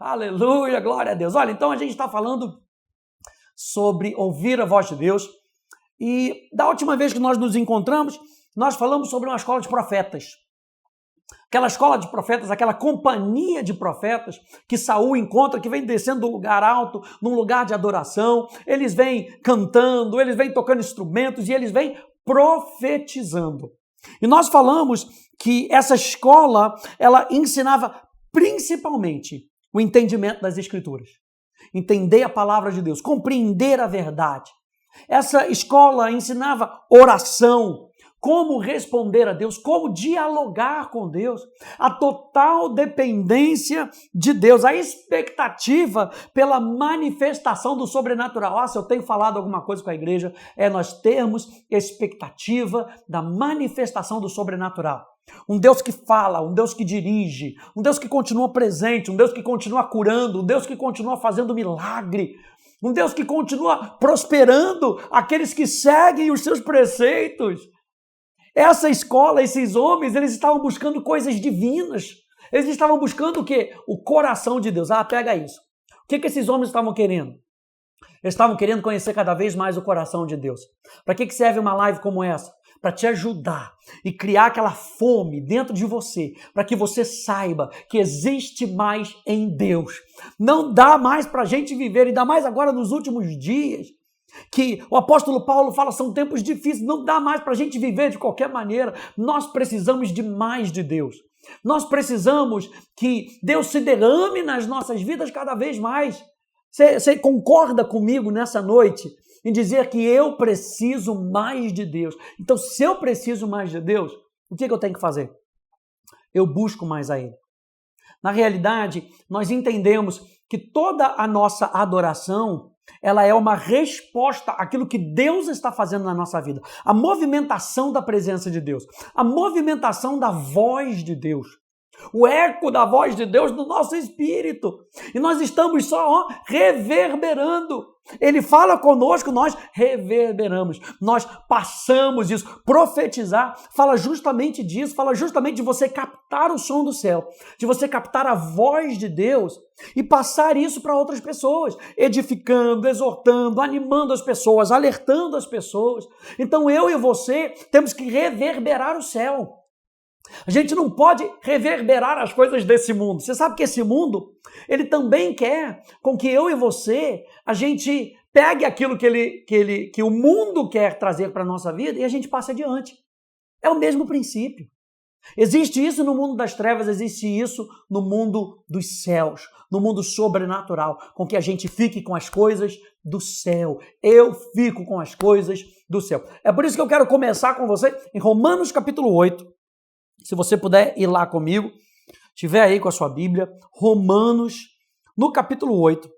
Aleluia, glória a Deus. Olha, então a gente está falando sobre ouvir a voz de Deus. E da última vez que nós nos encontramos, nós falamos sobre uma escola de profetas. Aquela escola de profetas, aquela companhia de profetas que Saul encontra, que vem descendo do lugar alto, num lugar de adoração. Eles vêm cantando, eles vêm tocando instrumentos e eles vêm profetizando. E nós falamos que essa escola, ela ensinava principalmente o entendimento das Escrituras. Entender a palavra de Deus, compreender a verdade. Essa escola ensinava oração, como responder a Deus, como dialogar com Deus, a total dependência de Deus, a expectativa pela manifestação do sobrenatural. Se eu tenho falado alguma coisa com a igreja, é nós termos expectativa da manifestação do sobrenatural. Um Deus que fala, um Deus que dirige, um Deus que continua presente, um Deus que continua curando, um Deus que continua fazendo milagre, um Deus que continua prosperando aqueles que seguem os seus preceitos. Essa escola, esses homens, eles estavam buscando coisas divinas. Eles estavam buscando o quê? O coração de Deus. Pega isso. O que esses homens estavam querendo? Eles estavam querendo conhecer cada vez mais o coração de Deus. Para que serve uma live como essa? Para te ajudar e criar aquela fome dentro de você, para que você saiba que existe mais em Deus. Não dá mais para a gente viver, ainda mais agora nos últimos dias, que o apóstolo Paulo fala, são tempos difíceis, não dá mais para a gente viver de qualquer maneira. Nós precisamos de mais de Deus. Nós precisamos que Deus se derrame nas nossas vidas cada vez mais. Você concorda comigo nessa noite em dizer que eu preciso mais de Deus? Então, se eu preciso mais de Deus, o que eu tenho que fazer? Eu busco mais a Ele. Na realidade, nós entendemos que toda a nossa adoração, ela é uma resposta àquilo que Deus está fazendo na nossa vida. A movimentação da presença de Deus, a movimentação da voz de Deus, o eco da voz de Deus no nosso espírito. E nós estamos só reverberando. Ele fala conosco, nós reverberamos. Nós passamos isso. Profetizar fala justamente disso, fala justamente de você captar o som do céu, de você captar a voz de Deus e passar isso para outras pessoas, edificando, exortando, animando as pessoas, alertando as pessoas. Então eu e você temos que reverberar o céu. A gente não pode reverberar as coisas desse mundo. Você sabe que esse mundo, ele também quer com que eu e você, a gente pegue aquilo que o mundo quer trazer para a nossa vida e a gente passe adiante. É o mesmo princípio. Existe isso no mundo das trevas, existe isso no mundo dos céus, no mundo sobrenatural, com que a gente fique com as coisas do céu. Eu fico com as coisas do céu. É por isso que eu quero começar com você em Romanos capítulo 8. Se você puder ir lá comigo, estiver aí com a sua Bíblia, Romanos, no capítulo 8.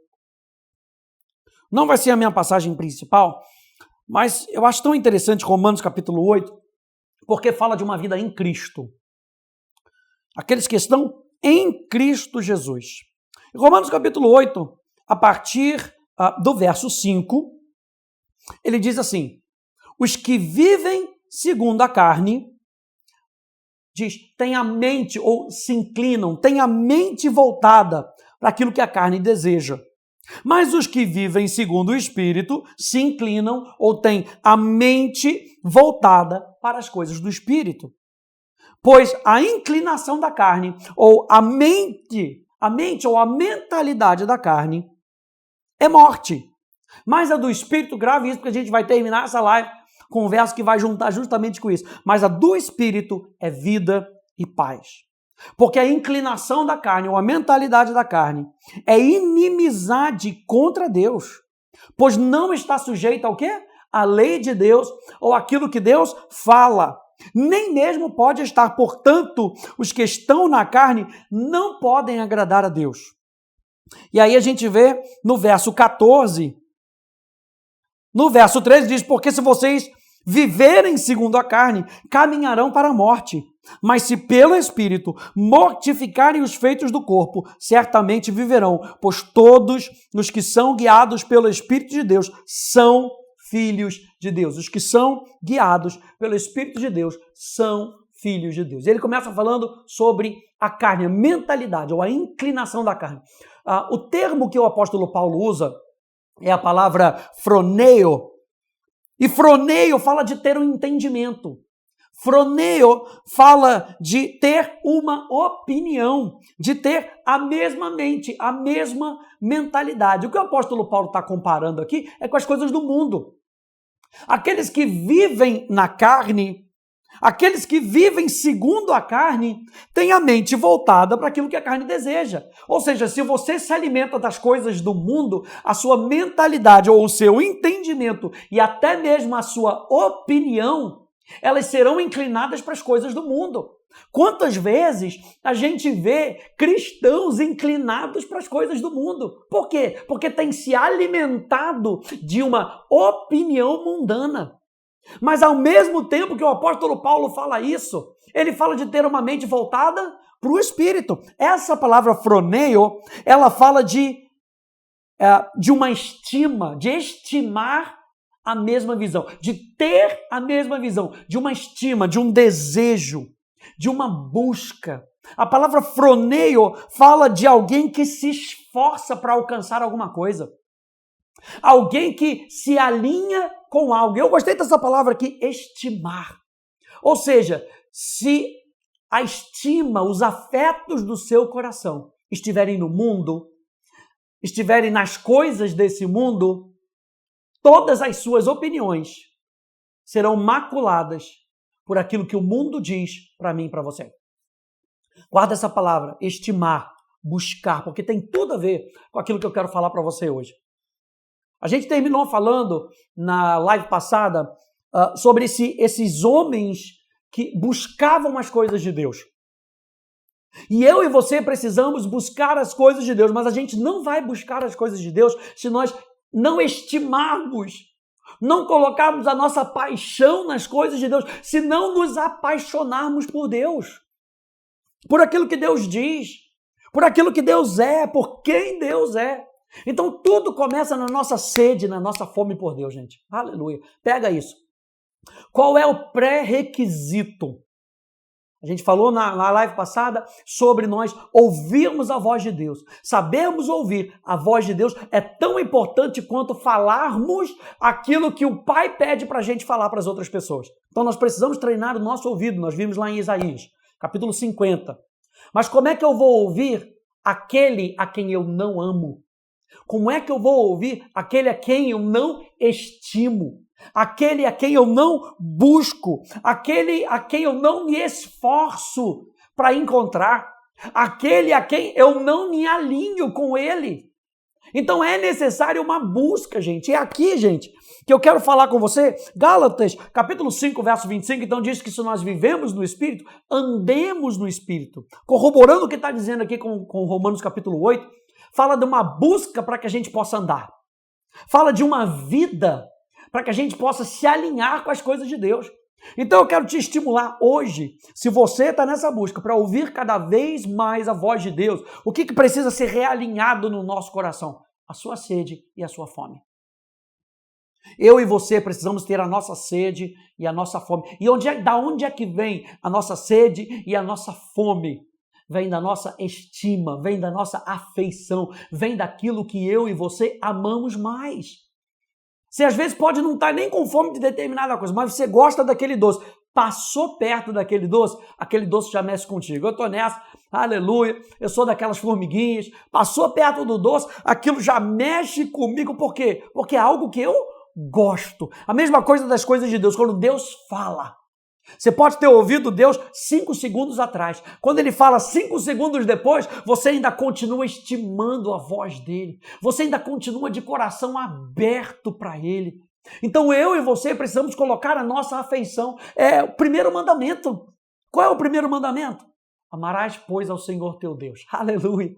Não vai ser a minha passagem principal, mas eu acho tão interessante Romanos capítulo 8, porque fala de uma vida em Cristo. Aqueles que estão em Cristo Jesus. Romanos capítulo 8, a partir do verso 5, ele diz assim: os que vivem segundo a carne, diz, tem a mente, ou se inclinam, tem a mente voltada para aquilo que a carne deseja. Mas os que vivem segundo o Espírito se inclinam ou têm a mente voltada para as coisas do Espírito. Pois a inclinação da carne, ou a mente ou a mentalidade da carne é morte. Mas a do Espírito, grave isso, porque a gente vai terminar essa live com um verso que vai juntar justamente com isso. Mas a do Espírito é vida e paz. Porque a inclinação da carne, ou a mentalidade da carne, é inimizade contra Deus. Pois não está sujeita ao quê? A lei de Deus, ou aquilo que Deus fala. Nem mesmo pode estar, portanto, os que estão na carne não podem agradar a Deus. E aí a gente vê no verso 14... No verso 13 diz, porque se vocês viverem segundo a carne, caminharão para a morte. Mas se pelo Espírito mortificarem os feitos do corpo, certamente viverão, pois todos os que são guiados pelo Espírito de Deus são filhos de Deus. Os que são guiados pelo Espírito de Deus são filhos de Deus. Ele começa falando sobre a carne, a mentalidade ou a inclinação da carne. O termo que o apóstolo Paulo usa é a palavra froneio, e froneio fala de ter um entendimento. Froneio fala de ter uma opinião, de ter a mesma mente, a mesma mentalidade. O que o apóstolo Paulo está comparando aqui é com as coisas do mundo. Aqueles que vivem na carne, aqueles que vivem segundo a carne, têm a mente voltada para aquilo que a carne deseja. Ou seja, se você se alimenta das coisas do mundo, a sua mentalidade ou o seu entendimento e até mesmo a sua opinião, elas serão inclinadas para as coisas do mundo. Quantas vezes a gente vê cristãos inclinados para as coisas do mundo? Por quê? Porque tem se alimentado de uma opinião mundana. Mas ao mesmo tempo que o apóstolo Paulo fala isso, ele fala de ter uma mente voltada para o Espírito. Essa palavra froneio, ela fala de uma estima, de estimar a mesma visão, de ter a mesma visão, de uma estima, de um desejo, de uma busca. A palavra froneio fala de alguém que se esforça para alcançar alguma coisa. Alguém que se alinha com algo. Eu gostei dessa palavra aqui, estimar. Ou seja, se a estima, os afetos do seu coração estiverem no mundo, estiverem nas coisas desse mundo, todas as suas opiniões serão maculadas por aquilo que o mundo diz para mim e para você. Guarda essa palavra, estimar, buscar, porque tem tudo a ver com aquilo que eu quero falar para você hoje. A gente terminou falando na live passada sobre esses homens que buscavam as coisas de Deus. E eu e você precisamos buscar as coisas de Deus, mas a gente não vai buscar as coisas de Deus se nós não estimarmos, não colocarmos a nossa paixão nas coisas de Deus, se não nos apaixonarmos por Deus, por aquilo que Deus diz, por aquilo que Deus é, por quem Deus é. Então tudo começa na nossa sede, na nossa fome por Deus, gente. Aleluia. Pega isso. Qual é o pré-requisito? A gente falou na live passada sobre nós ouvirmos a voz de Deus. Sabermos ouvir a voz de Deus é tão importante quanto falarmos aquilo que o Pai pede para a gente falar para as outras pessoas. Então nós precisamos treinar o nosso ouvido. Nós vimos lá em Isaías, capítulo 50. Mas como é que eu vou ouvir aquele a quem eu não amo? Como é que eu vou ouvir aquele a quem eu não estimo? Aquele a quem eu não busco, aquele a quem eu não me esforço para encontrar, aquele a quem eu não me alinho com ele. Então é necessário uma busca, gente. É aqui, gente, que eu quero falar com você. Gálatas, capítulo 5, verso 25, então diz que se nós vivemos no Espírito, andemos no Espírito. Corroborando o que está dizendo aqui com Romanos capítulo 8, fala de uma busca para que a gente possa andar. Fala de uma vida para que a gente possa se alinhar com as coisas de Deus. Então eu quero te estimular hoje, se você está nessa busca para ouvir cada vez mais a voz de Deus, o que precisa ser realinhado no nosso coração? A sua sede e a sua fome. Eu e você precisamos ter a nossa sede e a nossa fome. E da onde é que vem a nossa sede e a nossa fome? Vem da nossa estima, vem da nossa afeição, vem daquilo que eu e você amamos mais. Você às vezes pode não estar nem com fome de determinada coisa, mas você gosta daquele doce. Passou perto daquele doce, aquele doce já mexe contigo. Eu estou nessa, aleluia, eu sou daquelas formiguinhas. Passou perto do doce, aquilo já mexe comigo. Por quê? Porque é algo que eu gosto. A mesma coisa das coisas de Deus, quando Deus fala. Você pode ter ouvido Deus 5 segundos atrás. Quando Ele fala 5 segundos depois, você ainda continua estimando a voz dEle. Você ainda continua de coração aberto para Ele. Então eu e você precisamos colocar a nossa afeição. É o primeiro mandamento. Qual é o primeiro mandamento? Amarás, pois, ao Senhor teu Deus. Aleluia.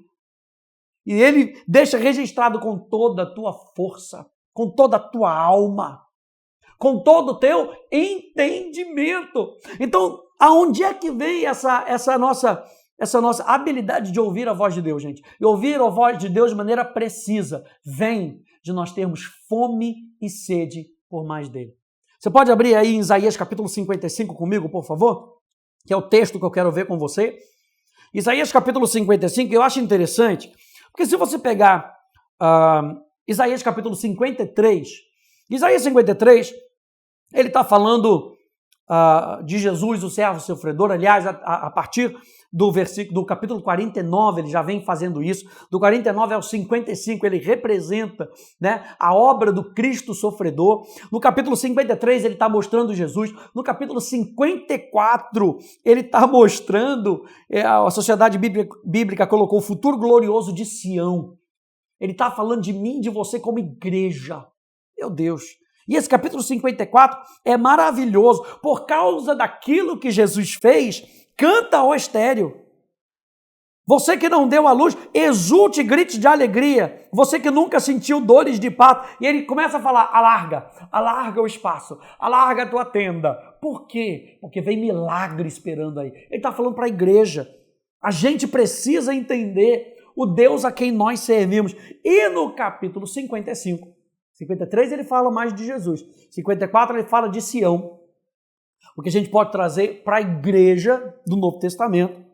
E Ele deixa registrado com toda a tua força, com toda a tua alma, com todo o teu entendimento. Então, aonde é que vem essa nossa habilidade de ouvir a voz de Deus, gente? E ouvir a voz de Deus de maneira precisa vem de nós termos fome e sede por mais dele. Você pode abrir aí em Isaías capítulo 55 comigo, por favor? Que é o texto que eu quero ver com você. Isaías capítulo 55, eu acho interessante, Porque se você pegar Isaías capítulo 53, Isaías 53, ele está falando de Jesus, o servo sofredor. Aliás, a partir do capítulo 49, ele já vem fazendo isso. Do 49 ao 55, ele representa, né, a obra do Cristo sofredor. No capítulo 53, ele está mostrando Jesus. No capítulo 54, ele está mostrando, a Sociedade Bíblica colocou o futuro glorioso de Sião. Ele está falando de mim e de você como igreja. Meu Deus! E esse capítulo 54 é maravilhoso. Por causa daquilo que Jesus fez, canta ó estéreo. Você que não deu à luz, exulte e grite de alegria. Você que nunca sentiu dores de parto. E ele começa a falar, alarga o espaço, alarga a tua tenda. Por quê? Porque vem milagre esperando aí. Ele está falando para a igreja. A gente precisa entender o Deus a quem nós servimos. E no capítulo 55, 53 ele fala mais de Jesus. 54 ele fala de Sião. O que a gente pode trazer para a igreja do Novo Testamento.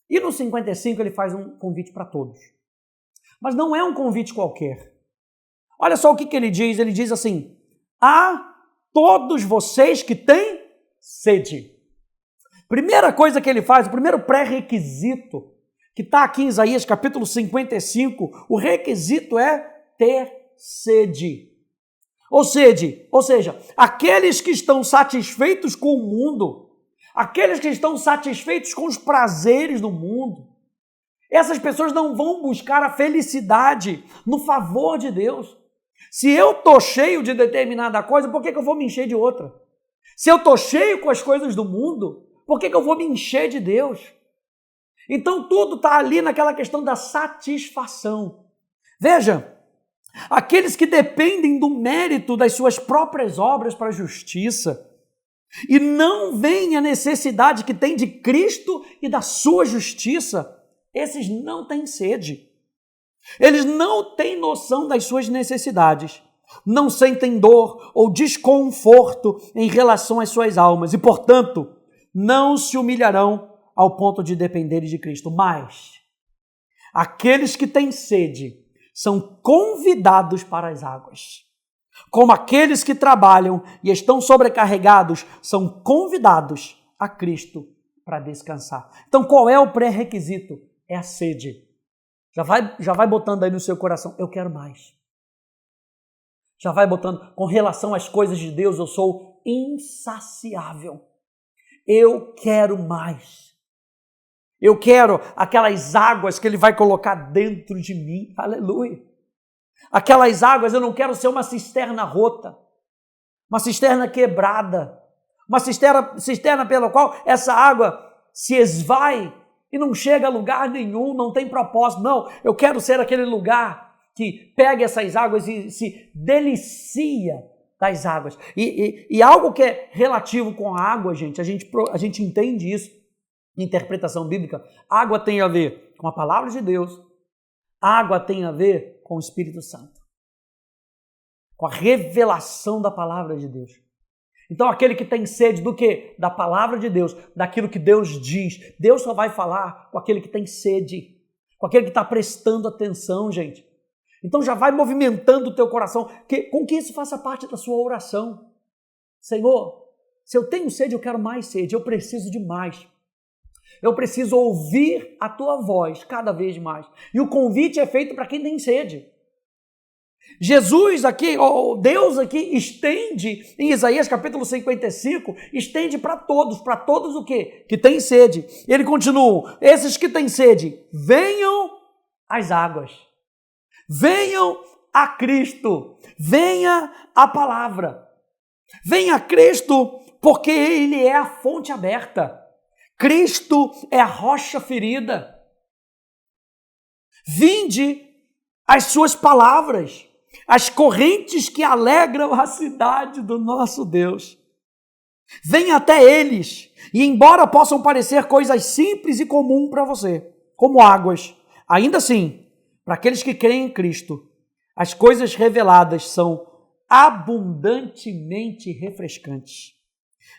E no 55 ele faz um convite para todos. Mas não é um convite qualquer. Olha só o que ele diz. Ele diz assim, a todos vocês que têm sede. Primeira coisa que ele faz, o primeiro pré-requisito, que está aqui em Isaías capítulo 55, o requisito é ter sede. Ou seja, aqueles que estão satisfeitos com o mundo, aqueles que estão satisfeitos com os prazeres do mundo, essas pessoas não vão buscar a felicidade no favor de Deus. Se eu estou cheio de determinada coisa, por que eu vou me encher de outra? Se eu estou cheio com as coisas do mundo, por que eu vou me encher de Deus? Então tudo está ali naquela questão da satisfação. Veja, aqueles que dependem do mérito das suas próprias obras para a justiça e não veem a necessidade que tem de Cristo e da sua justiça, esses não têm sede. Eles não têm noção das suas necessidades, não sentem dor ou desconforto em relação às suas almas e, portanto, não se humilharão ao ponto de dependerem de Cristo. Mas aqueles que têm sede são convidados para as águas. Como aqueles que trabalham e estão sobrecarregados são convidados a Cristo para descansar. Então, qual é o pré-requisito? É a sede. Já vai botando aí no seu coração, eu quero mais. Já vai botando, com relação às coisas de Deus, eu sou insaciável. Eu quero mais. Eu quero aquelas águas que Ele vai colocar dentro de mim. Aleluia. Aquelas águas, eu não quero ser uma cisterna rota, uma cisterna quebrada, uma cisterna pela qual essa água se esvai e não chega a lugar nenhum, não tem propósito. Não, eu quero ser aquele lugar que pega essas águas e se delicia das águas. E algo que é relativo com a água, gente, a gente entende isso, interpretação bíblica. Água tem a ver com a palavra de Deus, água tem a ver com o Espírito Santo, com a revelação da palavra de Deus. Então aquele que tem sede do quê? Da palavra de Deus, daquilo que Deus diz. Deus só vai falar com aquele que tem sede, com aquele que está prestando atenção, gente. Então já vai movimentando o teu coração, com que isso faça parte da sua oração. Senhor, se eu tenho sede, eu quero mais sede, eu preciso de mais. Eu preciso ouvir a tua voz cada vez mais. E o convite é feito para quem tem sede. Jesus aqui, Deus aqui estende, em Isaías capítulo 55, estende para todos o quê? Que tem sede. E ele continua, esses que têm sede, venham às águas. Venham a Cristo. Venha a palavra. Venha a Cristo, porque Ele é a fonte aberta. Cristo é a rocha ferida. Vinde as suas palavras, as correntes que alegram a cidade do nosso Deus. Venha até eles, e embora possam parecer coisas simples e comuns para você, como águas, ainda assim, para aqueles que creem em Cristo, as coisas reveladas são abundantemente refrescantes.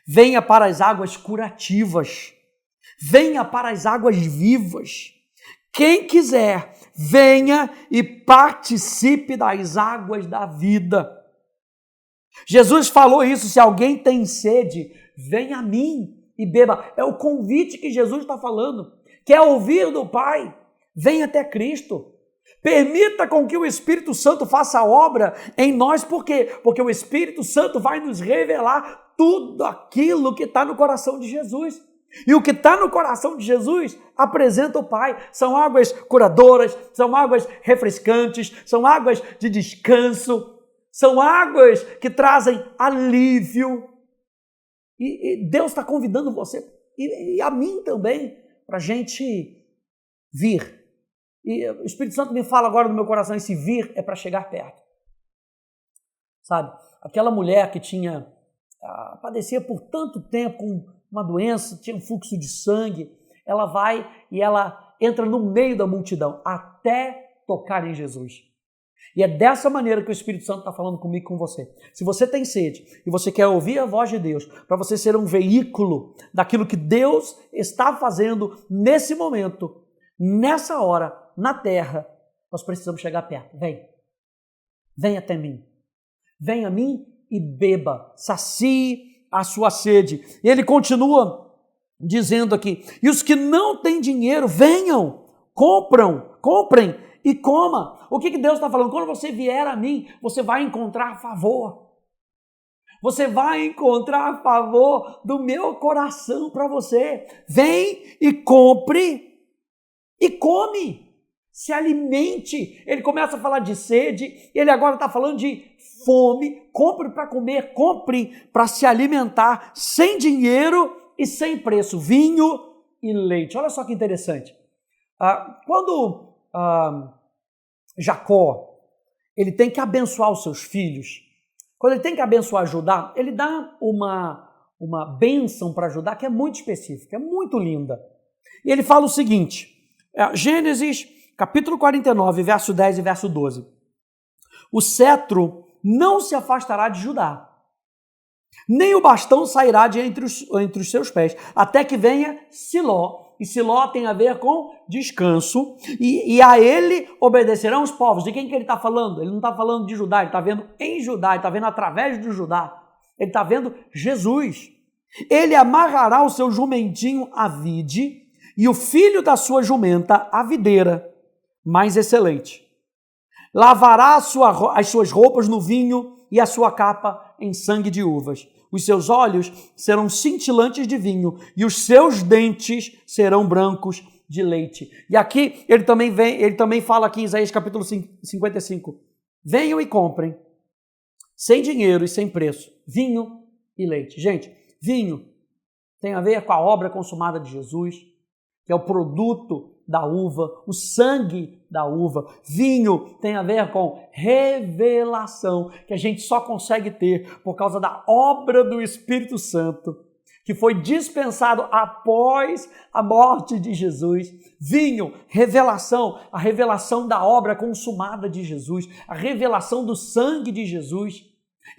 Venha para as águas curativas. Venha para as águas vivas. Quem quiser, venha e participe das águas da vida. Jesus falou isso, se alguém tem sede, venha a mim e beba. É o convite que Jesus está falando. Quer ouvir do Pai? Venha até Cristo. Permita com que o Espírito Santo faça a obra em nós, por quê? Porque o Espírito Santo vai nos revelar tudo aquilo que está no coração de Jesus. E o que está no coração de Jesus apresenta o Pai. São águas curadoras, são águas refrescantes, são águas de descanso, são águas que trazem alívio. E Deus está convidando você e a mim também para a gente vir. E o Espírito Santo me fala agora no meu coração, esse vir é para chegar perto. Sabe? Aquela mulher que padecia por tanto tempo com uma doença, tinha um fluxo de sangue, ela vai e ela entra no meio da multidão até tocar em Jesus. E é dessa maneira que o Espírito Santo está falando comigo e com você. Se você tem sede e você quer ouvir a voz de Deus, para você ser um veículo daquilo que Deus está fazendo nesse momento, nessa hora, na terra, nós precisamos chegar perto. Vem até mim. Venha a mim e beba, sacie a sua sede. E ele continua dizendo aqui, e os que não têm dinheiro, venham, comprem e coma. O que Deus está falando? Quando você vier a mim, você vai encontrar favor. Você vai encontrar favor do meu coração para você. Vem e compre e come. Se alimente. Ele começa a falar de sede, ele agora está falando de fome. Compre para comer, compre para se alimentar, sem dinheiro e sem preço. Vinho e leite. Olha só que interessante. Quando Jacó, ele tem que abençoar os seus filhos, quando ele tem que abençoar Judá, ele dá uma bênção para Judá que é muito específica, é muito linda. E ele fala o seguinte, Gênesis capítulo 49, verso 10 e verso 12. O cetro não se afastará de Judá, nem o bastão sairá de entre os seus pés, até que venha Siló. E Siló tem a ver com descanso, e a ele obedecerão os povos. De quem que ele está falando? Ele não está falando de Judá, ele está vendo em Judá, ele está vendo através de Judá, ele está vendo Jesus. Ele amarrará o seu jumentinho à vide, e o filho da sua jumenta à videira, mais excelente. Lavará as suas roupas no vinho, e a sua capa em sangue de uvas. Os seus olhos serão cintilantes de vinho e os seus dentes serão brancos de leite. E aqui ele também fala aqui em Isaías capítulo 55. Venham e comprem, sem dinheiro e sem preço, vinho e leite. Gente, vinho tem a ver com a obra consumada de Jesus, que é o produto da uva, o sangue da uva. Vinho tem a ver com revelação, que a gente só consegue ter por causa da obra do Espírito Santo, que foi dispensado após a morte de Jesus. Vinho, revelação, a revelação da obra consumada de Jesus, a revelação do sangue de Jesus.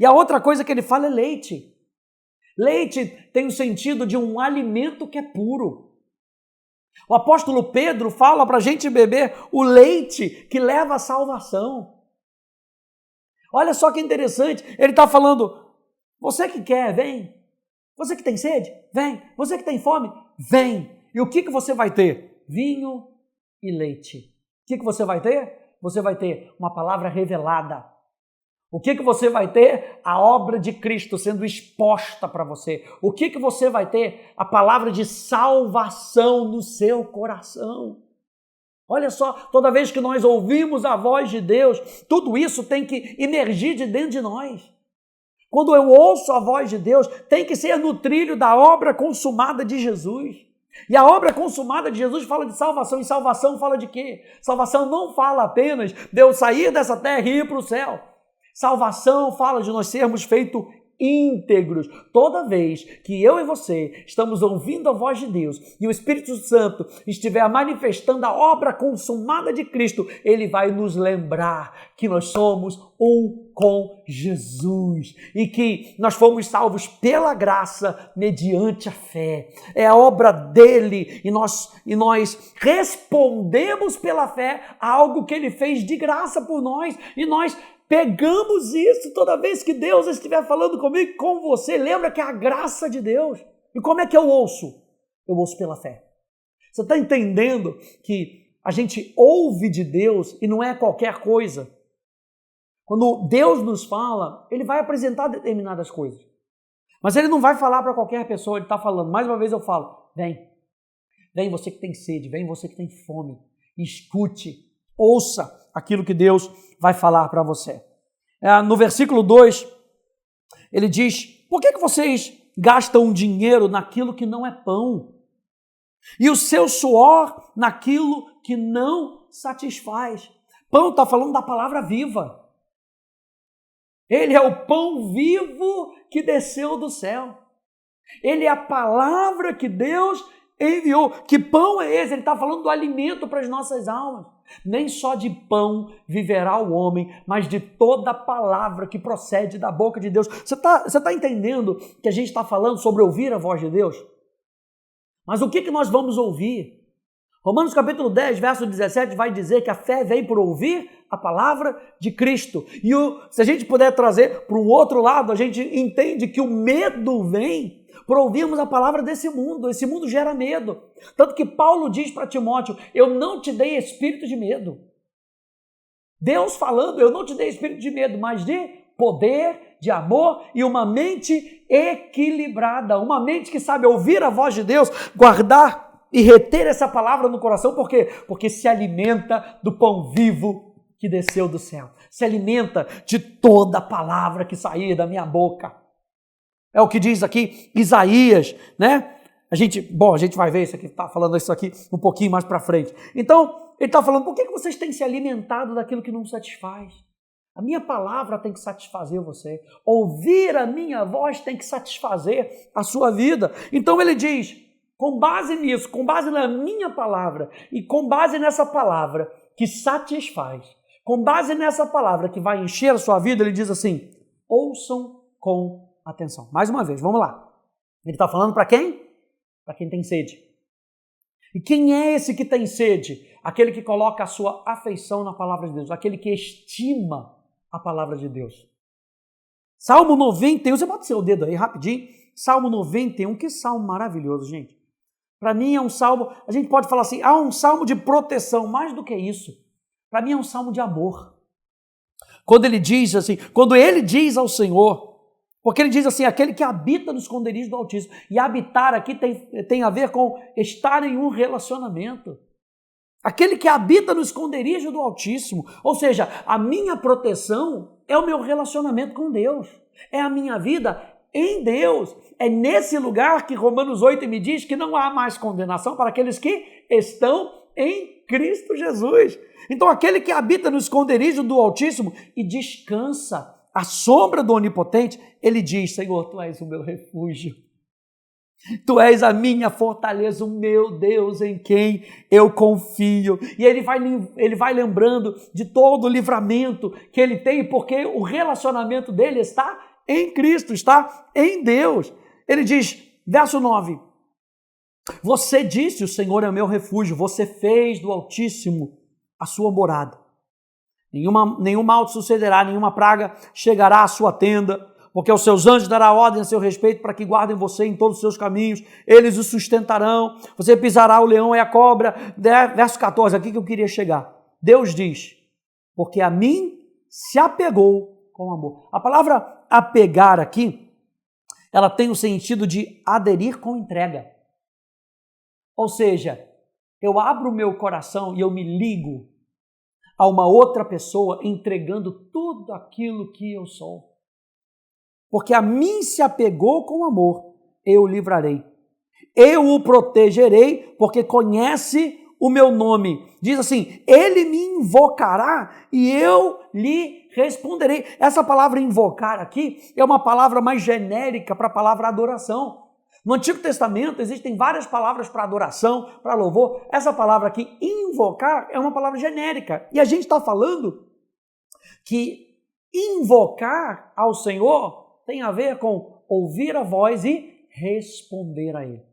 E a outra coisa que ele fala é leite. Leite tem o sentido de um alimento que é puro. O apóstolo Pedro fala para a gente beber o leite que leva à salvação. Olha só que interessante, ele está falando, você que quer, vem. Você que tem sede, vem. Você que tem fome, vem. E o que você vai ter? Vinho e leite. O que você vai ter? Você vai ter uma palavra revelada. O que você vai ter? A obra de Cristo sendo exposta para você. O que você vai ter? A palavra de salvação no seu coração. Olha só, toda vez que nós ouvimos a voz de Deus, tudo isso tem que emergir de dentro de nós. Quando eu ouço a voz de Deus, tem que ser no trilho da obra consumada de Jesus. E a obra consumada de Jesus fala de salvação, e salvação fala de quê? Salvação não fala apenas de eu sair dessa terra e ir para o céu. Salvação fala de nós sermos feitos íntegros. Toda vez que eu e você estamos ouvindo a voz de Deus e o Espírito Santo estiver manifestando a obra consumada de Cristo, Ele vai nos lembrar que nós somos um com Jesus e que nós fomos salvos pela graça mediante a fé. É a obra dele e nós respondemos pela fé a algo que ele fez de graça por nós e nós pegamos isso toda vez que Deus estiver falando comigo e com você. Lembra que é a graça de Deus. E como é que eu ouço? Eu ouço pela fé. Você está entendendo que a gente ouve de Deus e não é qualquer coisa? Quando Deus nos fala, Ele vai apresentar determinadas coisas. Mas Ele não vai falar para qualquer pessoa, Ele está falando. Mais uma vez eu falo, vem. Vem você que tem sede, vem você que tem fome. Escute, ouça aquilo que Deus vai falar para você. No versículo 2, ele diz, por que vocês gastam dinheiro naquilo que não é pão? E o seu suor naquilo que não satisfaz? Pão está falando da palavra viva. Ele é o pão vivo que desceu do céu. Ele é a palavra que Deus enviou. Que pão é esse? Ele está falando do alimento para as nossas almas. Nem só de pão viverá o homem, mas de toda palavra que procede da boca de Deus. Você tá entendendo que a gente está falando sobre ouvir a voz de Deus? Mas o que nós vamos ouvir? Romanos capítulo 10, verso 17 vai dizer que a fé vem por ouvir a palavra de Cristo. E se a gente puder trazer para um outro lado, a gente entende que o medo vem por ouvirmos a palavra desse mundo. Esse mundo gera medo. Tanto que Paulo diz para Timóteo, eu não te dei espírito de medo. Deus falando, eu não te dei espírito de medo, mas de poder, de amor e uma mente equilibrada. Uma mente que sabe ouvir a voz de Deus, guardar e reter essa palavra no coração. Por quê? Porque se alimenta do pão vivo que desceu do céu. Se alimenta de toda a palavra que sair da minha boca. É o que diz aqui Isaías, né? A gente vai ver isso aqui, está falando isso aqui um pouquinho mais para frente. Então, ele está falando, por que vocês têm se alimentado daquilo que não satisfaz? A minha palavra tem que satisfazer você. Ouvir a minha voz tem que satisfazer a sua vida. Então ele diz, com base nisso, com base na minha palavra e com base nessa palavra que satisfaz, com base nessa palavra que vai encher a sua vida, ele diz assim, ouçam com atenção. Mais uma vez, vamos lá. Ele está falando para quem? Para quem tem sede. E quem é esse que tem sede? Aquele que coloca a sua afeição na palavra de Deus, aquele que estima a palavra de Deus. Salmo 91, você bota seu dedo aí rapidinho. Salmo 91, que salmo maravilhoso, gente. Para mim é um salmo, a gente pode falar assim, um salmo de proteção, mais do que isso. Para mim é um salmo de amor. Quando ele diz assim, quando ele diz ao Senhor, porque ele diz assim, aquele que habita no esconderijo do Altíssimo. E habitar aqui tem a ver com estar em um relacionamento. Aquele que habita no esconderijo do Altíssimo. Ou seja, a minha proteção é o meu relacionamento com Deus. É a minha vida em Deus. É nesse lugar que Romanos 8 me diz que não há mais condenação para aqueles que estão em Cristo Jesus. Então, aquele que habita no esconderijo do Altíssimo e descansa à sombra do Onipotente, ele diz, Senhor, Tu és o meu refúgio. Tu és a minha fortaleza, o meu Deus em quem eu confio. E ele vai lembrando de todo o livramento que ele tem, porque o relacionamento dele está em Cristo, está em Deus. Ele diz, verso 9, você disse, o Senhor é o meu refúgio, você fez do Altíssimo a sua morada. Nenhum mal te sucederá, nenhuma praga chegará à sua tenda, porque aos seus anjos dará ordem a seu respeito para que guardem você em todos os seus caminhos, eles o sustentarão, você pisará o leão e a cobra. Verso 14, aqui que eu queria chegar. Deus diz, porque a mim se apegou com amor. A palavra apegar aqui, ela tem o sentido de aderir com entrega. Ou seja, eu abro o meu coração e eu me ligo a uma outra pessoa entregando tudo aquilo que eu sou. Porque a mim se apegou com amor, eu o livrarei. Eu o protegerei, porque conhece o meu nome. Diz assim, ele me invocará e eu lhe responderei. Essa palavra invocar aqui é uma palavra mais genérica para a palavra adoração. No Antigo Testamento existem várias palavras para adoração, para louvor. Essa palavra aqui, invocar, é uma palavra genérica. E a gente está falando que invocar ao Senhor tem a ver com ouvir a voz e responder a Ele.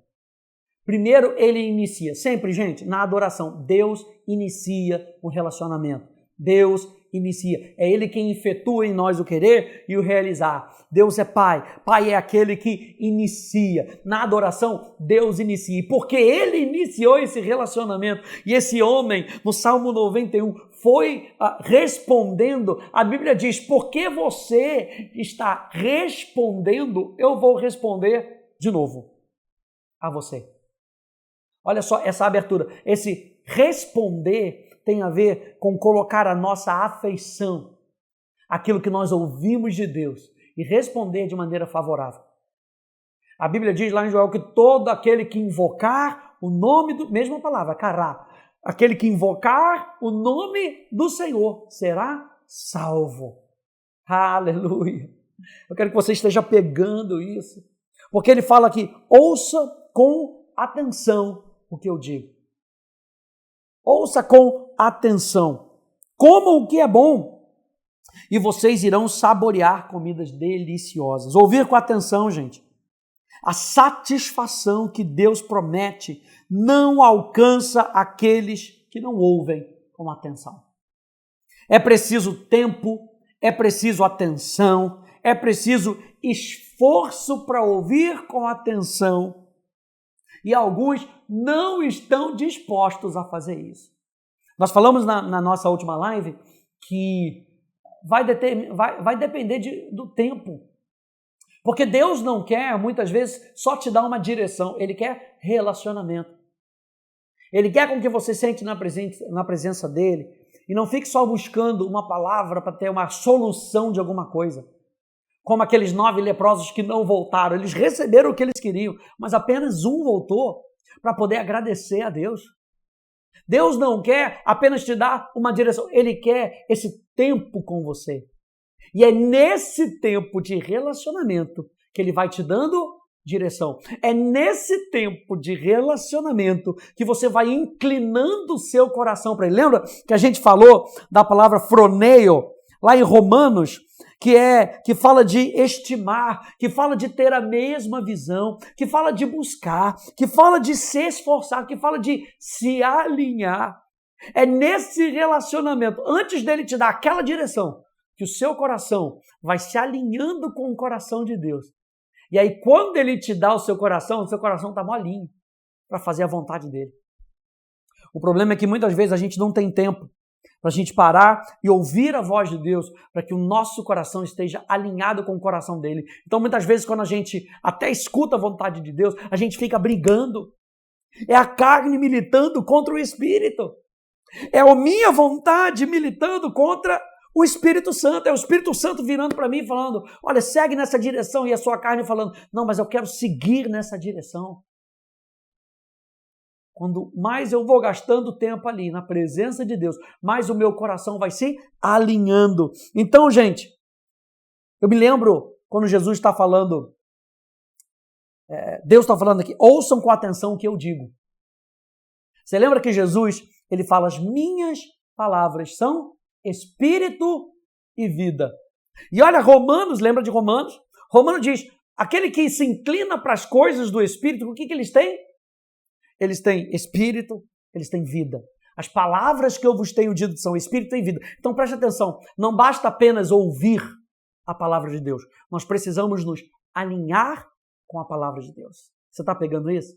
Primeiro, Ele inicia. Sempre, gente, na adoração, Deus inicia o relacionamento. Deus inicia. É Ele quem efetua em nós o querer e o realizar. Deus é Pai. Pai é aquele que inicia. Na adoração, Deus inicia. E porque Ele iniciou esse relacionamento e esse homem, no Salmo 91, foi respondendo, a Bíblia diz, porque você está respondendo, eu vou responder de novo a você. Olha só essa abertura. Esse responder tem a ver com colocar a nossa afeição, aquilo que nós ouvimos de Deus, e responder de maneira favorável. A Bíblia diz lá em Joel que todo aquele que invocar o nome do... Mesma palavra, cará. Aquele que invocar o nome do Senhor será salvo. Aleluia. Eu quero que você esteja pegando isso. Porque ele fala aqui, ouça com atenção o que eu digo. Ouça com atenção. Comam o que é bom e vocês irão saborear comidas deliciosas. Ouvir com atenção, gente. A satisfação que Deus promete não alcança aqueles que não ouvem com atenção. É preciso tempo, é preciso atenção, é preciso esforço para ouvir com atenção. E alguns não estão dispostos a fazer isso. Nós falamos na nossa última live que vai depender do tempo. Porque Deus não quer, muitas vezes, só te dar uma direção. Ele quer relacionamento. Ele quer com que você sente na presença dele e não fique só buscando uma palavra para ter uma solução de alguma coisa. Como aqueles 9 leprosos que não voltaram. Eles receberam o que eles queriam, mas apenas um voltou para poder agradecer a Deus. Deus não quer apenas te dar uma direção. Ele quer esse tempo com você. E é nesse tempo de relacionamento que ele vai te dando direção. É nesse tempo de relacionamento que você vai inclinando o seu coração para ele. Lembra que a gente falou da palavra phroneio, lá em Romanos, que fala de estimar, que fala de ter a mesma visão, que fala de buscar, que fala de se esforçar, que fala de se alinhar. É nesse relacionamento, antes dele te dar aquela direção, que o seu coração vai se alinhando com o coração de Deus. E aí, quando ele te dá o seu coração está molinho para fazer a vontade dele. O problema é que muitas vezes a gente não tem tempo para a gente parar e ouvir a voz de Deus, para que o nosso coração esteja alinhado com o coração dele. Então, muitas vezes, quando a gente até escuta a vontade de Deus, a gente fica brigando. É a carne militando contra o Espírito. É a minha vontade militando contra o Espírito Santo. É o Espírito Santo virando para mim e falando, olha, segue nessa direção, e a sua carne falando, não, mas eu quero seguir nessa direção. Quando mais eu vou gastando tempo ali na presença de Deus, mais o meu coração vai se alinhando. Então, gente, eu me lembro quando Jesus está falando, Deus está falando aqui, ouçam com atenção o que eu digo. Você lembra que Jesus, ele fala, as minhas palavras são espírito e vida. E olha, Romanos, lembra de Romanos? Romanos diz, aquele que se inclina para as coisas do Espírito, o que eles têm? Eles têm espírito, eles têm vida. As palavras que eu vos tenho dito são espírito e vida. Então preste atenção, não basta apenas ouvir a palavra de Deus. Nós precisamos nos alinhar com a palavra de Deus. Você está pegando isso?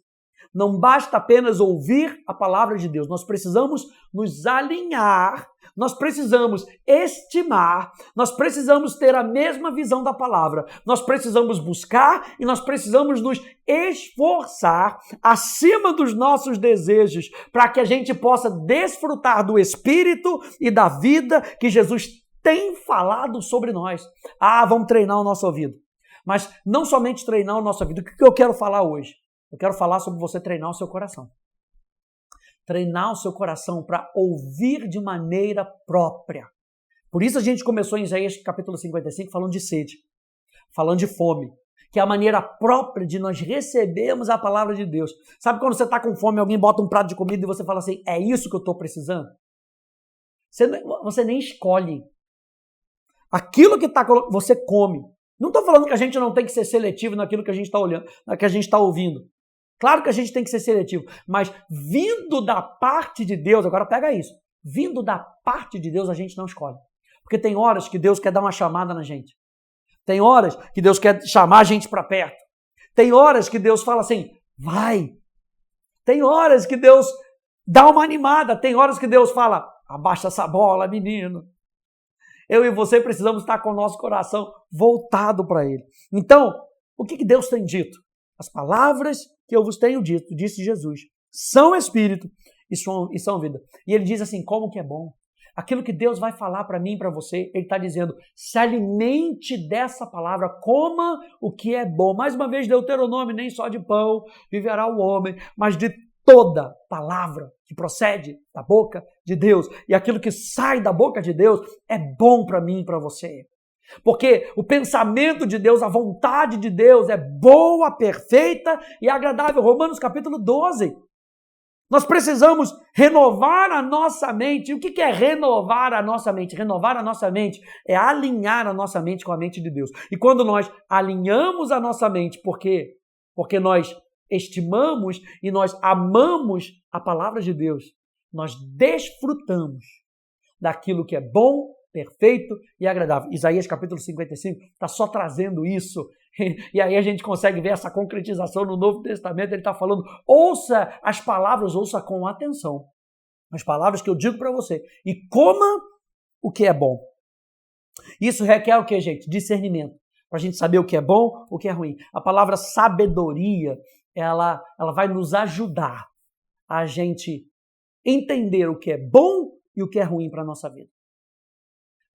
Não basta apenas ouvir a palavra de Deus. Nós precisamos nos alinhar, nós precisamos estimar, nós precisamos ter a mesma visão da palavra. Nós precisamos buscar e nós precisamos nos esforçar acima dos nossos desejos para que a gente possa desfrutar do Espírito e da vida que Jesus tem falado sobre nós. Vamos treinar o nosso ouvido. Mas não somente treinar o nosso ouvido. O que eu quero falar hoje? Eu quero falar sobre você treinar o seu coração. treinar o seu coração para ouvir de maneira própria. Por isso a gente começou em Isaías capítulo 55 falando de sede, falando de fome, que é a maneira própria de nós recebermos a palavra de Deus. Sabe quando você está com fome, alguém bota um prato de comida e você fala assim, é isso que eu estou precisando? Você nem escolhe. Aquilo que você come. Não estou falando que a gente não tem que ser seletivo naquilo que a gente está olhando, que a gente está ouvindo. Claro que a gente tem que ser seletivo, mas vindo da parte de Deus, agora pega isso, vindo da parte de Deus a gente não escolhe. Porque tem horas que Deus quer dar uma chamada na gente. Tem horas que Deus quer chamar a gente para perto. Tem horas que Deus fala assim, vai. Tem horas que Deus dá uma animada. Tem horas que Deus fala, abaixa essa bola, menino. Eu e você precisamos estar com o nosso coração voltado para Ele. Então, o que Deus tem dito? As palavras que eu vos tenho dito, disse Jesus, são espírito e são vida. E Ele diz assim, como que é bom. Aquilo que Deus vai falar para mim e para você, Ele está dizendo, se alimente dessa palavra, coma o que é bom. Mais uma vez, Deuteronômio, nem só de pão viverá o homem, mas de toda palavra que procede da boca de Deus. E aquilo que sai da boca de Deus é bom para mim e para você. Porque o pensamento de Deus, a vontade de Deus é boa, perfeita e agradável. Romanos capítulo 12. Nós precisamos renovar a nossa mente. O que é renovar a nossa mente? Renovar a nossa mente é alinhar a nossa mente com a mente de Deus. E quando nós alinhamos a nossa mente, por quê? Porque nós estimamos e nós amamos a palavra de Deus, nós desfrutamos daquilo que é bom, perfeito e agradável. Isaías capítulo 55 está só trazendo isso. E aí a gente consegue ver essa concretização no Novo Testamento. Ele está falando, ouça as palavras, ouça com atenção as palavras que eu digo para você e coma o que é bom. Isso requer o que, gente? Discernimento, para a gente saber o que é bom, o que é ruim. A palavra sabedoria, ela vai nos ajudar a gente entender o que é bom e o que é ruim para a nossa vida.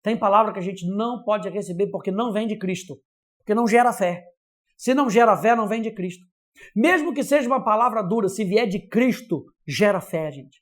Tem palavra que a gente não pode receber porque não vem de Cristo, porque não gera fé. Se não gera fé, não vem de Cristo. Mesmo que seja uma palavra dura, se vier de Cristo, gera fé, gente.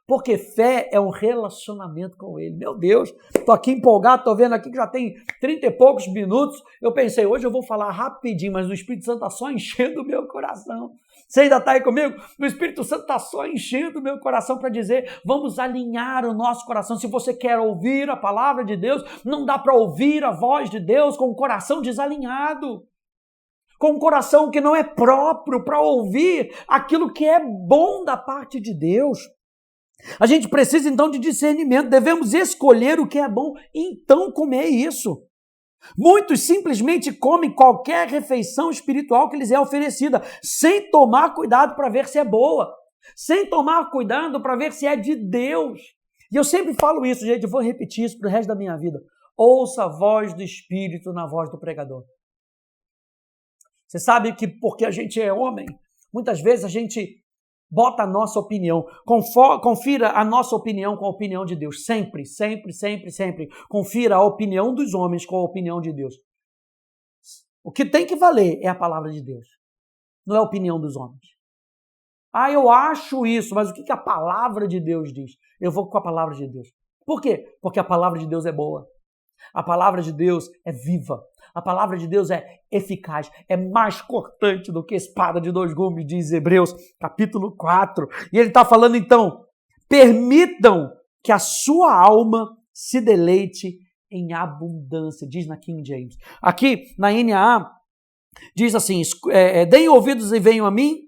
Porque fé é um relacionamento com Ele. Meu Deus, estou aqui empolgado, estou vendo aqui que já tem 30 e poucos minutos. Eu pensei, hoje eu vou falar rapidinho, mas o Espírito Santo está só enchendo o meu coração. Você ainda está aí comigo? O Espírito Santo está só enchendo o meu coração para dizer, vamos alinhar o nosso coração. Se você quer ouvir a palavra de Deus, não dá para ouvir a voz de Deus com o coração desalinhado. Com um coração que não é próprio para ouvir aquilo que é bom da parte de Deus. A gente precisa então de discernimento, devemos escolher o que é bom e então comer isso. Muitos simplesmente comem qualquer refeição espiritual que lhes é oferecida, sem tomar cuidado para ver se é boa, sem tomar cuidado para ver se é de Deus. E eu sempre falo isso, gente, eu vou repetir isso para o resto da minha vida. Ouça a voz do Espírito na voz do pregador. Você sabe que porque a gente é homem, muitas vezes a gente bota a nossa opinião, confira a nossa opinião com a opinião de Deus, sempre, sempre, sempre, sempre. Confira a opinião dos homens com a opinião de Deus. O que tem que valer é a palavra de Deus, não é a opinião dos homens. Ah, eu acho isso, mas o que a palavra de Deus diz? Eu vou com a palavra de Deus. Por quê? Porque a palavra de Deus é boa. A palavra de Deus é viva. A palavra de Deus é eficaz, é mais cortante do que espada de dois gumes, diz Hebreus, capítulo 4. E ele está falando então, permitam que a sua alma se deleite em abundância, diz na King James. Aqui, na NAA, diz assim, deem ouvidos e venham a mim.